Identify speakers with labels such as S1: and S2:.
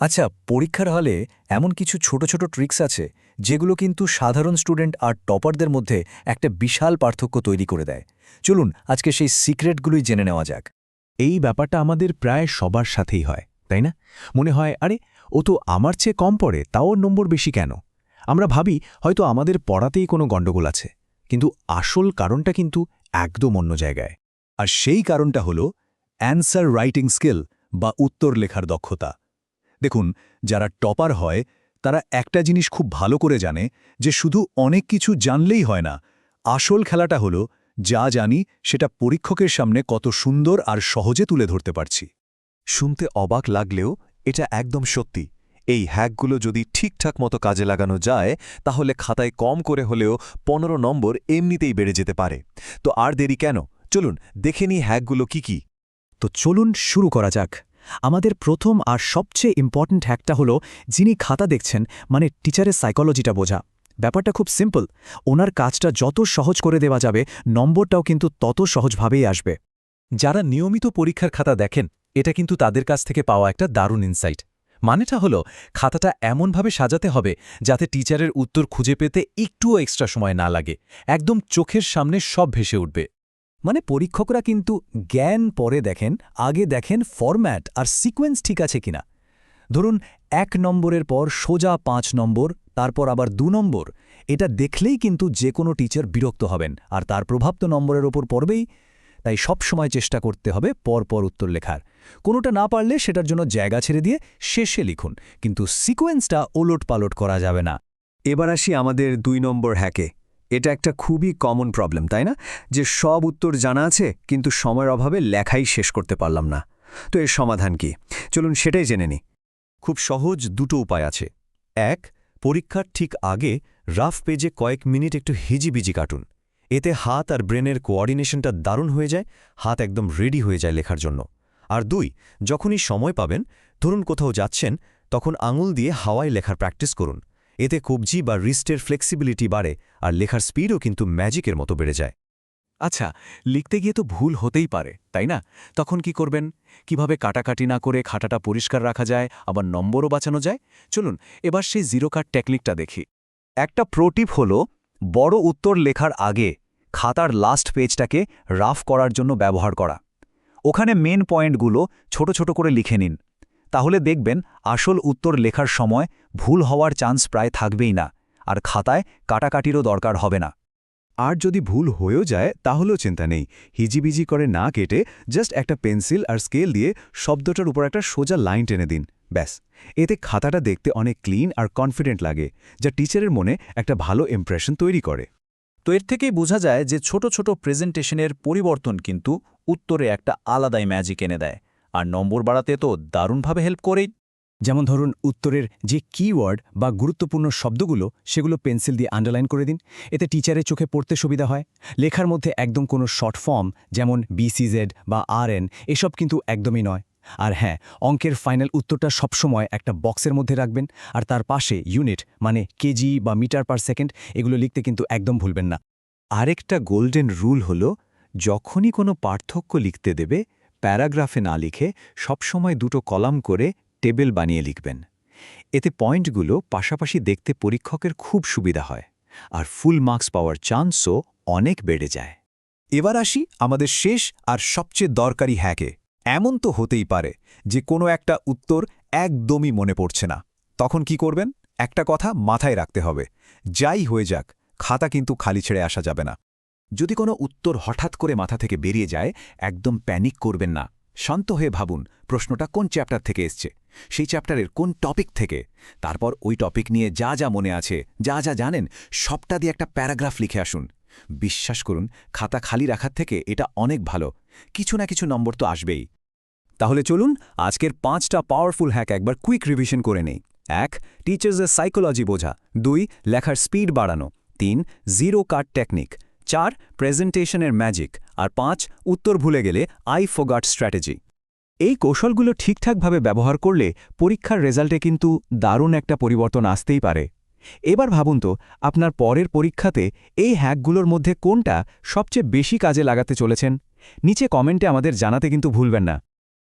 S1: আচ্ছা, পরীক্ষার হলে এমন কিছু ছোট ছোট ট্রিক্স আছে যেগুলো কিন্তু সাধারণ স্টুডেন্ট আর টপারদের মধ্যে একটা বিশাল পার্থক্য তৈরি করে দেয়। চলুন আজকে সেই সিক্রেটগুলোই জেনে নেওয়া যাক।
S2: এই ব্যাপারটা আমাদের প্রায় সবার সাথেই হয়, তাই না? মনে হয়, আরে ও তো আমার চেয়ে কম পড়ে, তাও ওর নম্বর বেশি কেন? আমরা ভাবি হয়তো আমাদের পড়াতেই কোনো গণ্ডগোল আছে, কিন্তু আসল কারণটা কিন্তু একদম অন্য জায়গায়।
S3: আর সেই কারণটা হল অ্যান্সার রাইটিং স্কিল বা উত্তর লেখার দক্ষতা। দেখুন, যারা টপার হয় তারা একটা জিনিস খুব ভালো করে জানে যে শুধু অনেক কিছু জানলেই হয় না। আসল খেলাটা হলো যা জানি সেটা পরীক্ষকের সামনে কত সুন্দর আর সহজে তুলে ধরতে পারছি।
S4: শুনতে অবাক লাগলেও এটা একদম সত্যি। এই হ্যাকগুলো যদি ঠিকঠাক মতো কাজে লাগানো যায় তাহলে খাতায় কম করে হলেও 15 নম্বর এমনিতেই বেড়ে যেতে পারে। তো আর দেরি কেন, চলুন দেখে নিই হ্যাকগুলো কি।
S1: তো চলুন শুরু করা যাক। আমাদের প্রথম আর সবচেয়ে ইম্পর্ট্যান্ট হ্যাকটা হলো, যিনি খাতা দেখছেন মানে টিচারের সাইকোলজিটা বোঝা। ব্যাপারটা খুব সিম্পল, ওনার কাজটা যত সহজ করে দেওয়া যাবে নম্বরটাও কিন্তু তত সহজভাবেই আসবে।
S5: যারা নিয়মিত পরীক্ষার খাতা দেখেন, এটা কিন্তু তাদের কাছ থেকে পাওয়া একটা দারুণ ইনসাইট। মানেটা হলো, খাতাটা এমনভাবে সাজাতে হবে যাতে টিচারের উত্তর খুঁজে পেতে একটুও এক্সট্রা সময় না লাগে, একদম চোখের সামনে সব ভেসে উঠবে।
S1: মানে পরীক্ষকরা কিন্তু জ্ঞান পরে দেখেন, আগে দেখেন ফরম্যাট আর সিকোয়েন্স ঠিক আছে কিনা। ধরুন 1 নম্বরের পর সোজা 5 নম্বর, তারপর আবার 2 নম্বর, এটা দেখলেই কিন্তু যে কোনো টিচার বিরক্ত হবেন আর তার প্রভাব তো নম্বরের ওপর পড়বেই। তাই সব সময় চেষ্টা করতে হবে পরপর উত্তর লেখার। কোনোটা না পারলে সেটার জন্য জায়গা ছেড়ে দিয়ে শেষে লিখুন, কিন্তু সিকোয়েন্সটা ওলটপালট করা যাবে না।
S3: এবার আসি আমাদের 2 নম্বর হ্যাকে। এটা একটা খুবই কমন প্রবলেম, তাই না? যে সব উত্তর জানা আছে কিন্তু সময়ের অভাবে লেখাই শেষ করতে পারলাম না। তো এর সমাধান কি? চলুন সেটাই জেনে নিই।
S4: খুব সহজ দুটো উপায় আছে। এক, পরীক্ষার ঠিক আগে রাফ পেজে কয়েক মিনিট একটু হিজিবিজি কাটুন। এতে হাত আর ব্রেনের কোঅর্ডিনেশনটা দারুণ হয়ে যায়, হাত একদম রেডি হয়ে যায় লেখার জন্য। আর 2, যখনই সময় পাবেন, ধরুন কোথাও যাচ্ছেন, তখন আঙুল দিয়ে হাওয়ায় লেখার প্র্যাকটিস করুন। এতে কবজি বা রিস্টের ফ্লেক্সিবিলিটি বাড়ে আর লেখার স্পিডও কিন্তু ম্যাজিকের মতো বেড়ে যায়।
S5: আচ্ছা, লিখতে গিয়ে তো ভুল হতেই পারে, তাই না? তখন কি করবেন? কিভাবে কাটাকাটি না করে খাতাটা পরিষ্কার রাখা যায়, আবার নম্বরও বাঁচানো যায়? চলুন এবার সেই জিরো কাট টেকনিকটা দেখি।
S3: একটা প্রোটিপ হলো, বড় উত্তর লেখার আগে খাতার লাস্ট পেজটাকে রাফ করার জন্য ব্যবহার করা। ওখানে মেন পয়েন্টগুলো ছোট ছোট করে লিখে নিন। তাহলে দেখবেন আসল উত্তর লেখার সময় ভুল হওয়ার চান্স প্রায় থাকবেই না, আর খাতায় কাটাকাটিরও দরকার হবে না।
S2: আর যদি ভুল হয়েও যায় তাহলেও চিন্তা নেই, হিজিবিজি করে না কেটে জাস্ট একটা পেন্সিল আর স্কেল দিয়ে শব্দটার উপর একটা সোজা লাইন টেনে দিন, ব্যাস। এতে খাতাটা দেখতে অনেক ক্লিন আর কনফিডেন্ট লাগে, যা টিচারের মনে একটা ভালো ইমপ্রেশন তৈরি করে।
S1: তো এর থেকেই বোঝা যায় যে ছোট ছোট প্রেজেন্টেশনের পরিবর্তন কিন্তু উত্তরে একটা আলাদাই ম্যাজিক এনে দেয়, আর নম্বর বাড়াতে তো দারুণভাবে হেল্প করেই। যেমন ধরুন উত্তরের যে কিওয়ার্ড বা গুরুত্বপূর্ণ শব্দগুলো সেগুলো পেন্সিল দিয়ে আন্ডারলাইন করে দিন। এতে টিচারের চোখে পড়তে সুবিধা হয়। লেখার মধ্যে একদম কোনো শর্ট ফর্ম যেমন BCZ বা RN এসব কিন্তু একদমই নয়। আর হ্যাঁ, অঙ্কের ফাইনাল উত্তরটা সবসময় একটা বক্সের মধ্যে রাখবেন, আর তার পাশে ইউনিট মানে কেজি বা মিটার পার সেকেন্ড এগুলো লিখতে কিন্তু একদম ভুলবেন না।
S3: আরেকটা গোল্ডেন রুল হলো, যখনই কোনো পার্থক্য লিখতে দেবে, প্যারাগ্রাফে না লিখে সবসময় 2টো কলাম করে টেবিল বানিয়ে লিখবেন। এতে পয়েন্টগুলো পাশাপাশি দেখতে পরীক্ষকের খুব সুবিধা হয়, আর ফুল মার্কস পাওয়ার চান্সও অনেক বেড়ে যায়। এবার আসি আমাদের শেষ আর সবচেয়ে দরকারি হ্যাকে। এমন তো হতেই পারে যে কোনো একটা উত্তর একদমই মনে পড়ছে না। তখন কি করবেন? একটা কথা মাথায় রাখতে হবে, যাই হয়ে যাক খাতা কিন্তু খালি ছেড়ে আসা যাবে না। যদি কোনো উত্তর হঠাৎ করে মাথা থেকে বেরিয়ে যায়, একদম প্যানিক করবেন না। শান্ত হয়ে ভাবুন প্রশ্নটা কোন চ্যাপ্টার থেকে এসছে, সেই চ্যাপ্টারের কোন টপিক থেকে। তারপর ওই টপিক নিয়ে যা যা মনে আছে, যা যা জানেন, সবটা দিয়ে একটা প্যারাগ্রাফ লিখে আসুন। বিশ্বাস করুন, খাতা খালি রাখার থেকে এটা অনেক ভালো। কিছু না কিছু নম্বর তো আসবেই। তাহলে চলুন আজকের 5টা পাওয়ারফুল হ্যাক একবার কুইক রিভিশন করে নেই। 1, টিচার্সের সাইকোলজি বোঝা। 2, লেখার স্পিড বাড়ানো। 3, জিরো কাট টেকনিক। 4, প্রেজেন্টেশনের ম্যাজিক। আর 5, উত্তর ভুলে গেলে আই ফরগট স্ট্র্যাটেজি। এই কৌশলগুলো ঠিকঠাকভাবে ব্যবহার করলে পরীক্ষার রেজাল্টে কিন্তু দারুণ একটা পরিবর্তন আসতেই পারে। এবার ভাবুন তো, আপনার পরের পরীক্ষাতে এই হ্যাকগুলোর মধ্যে কোনটা সবচেয়ে বেশি কাজে লাগাতে চলেছেন? নিচে কমেন্টে আমাদের জানাতে কিন্তু ভুলবেন না।